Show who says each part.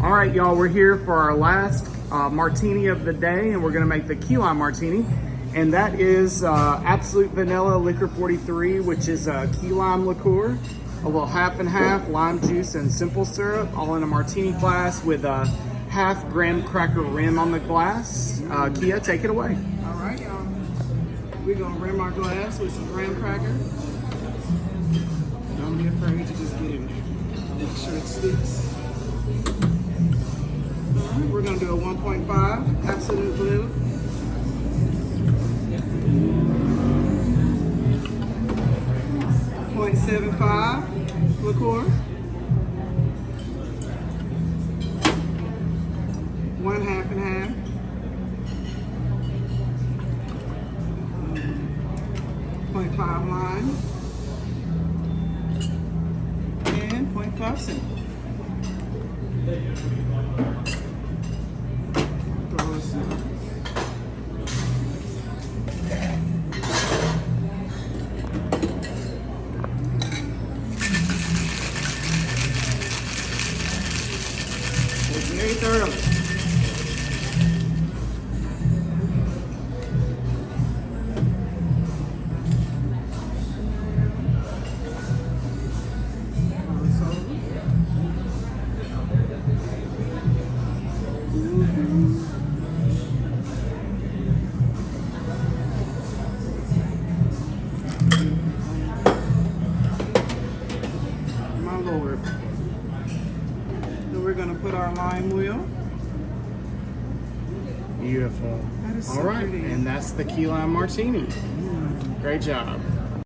Speaker 1: All right, y'all, we're here for our last martini of the day, and we're gonna make the key lime martini. And that is Absolute Vanilla Liquor 43, which is a key lime liqueur, a little half and half, lime juice and simple syrup, all in a martini glass with a half graham cracker rim on the glass. Kia, take it away.
Speaker 2: All right, y'all. We're gonna rim our glass with some graham cracker. Don't be afraid to just get in there. Make sure it sticks. All right, we're gonna do a 1.5 Absolute Vanilla. .75 liqueur. 1 half and half. 0.5 lime. And 0.5 simple. Throw this in. Very thoroughly. My Lord. We're gonna put our lime wheel.
Speaker 1: Beautiful.
Speaker 2: That is so
Speaker 1: All right,
Speaker 2: pretty.
Speaker 1: and that's the key lime martini. Great job.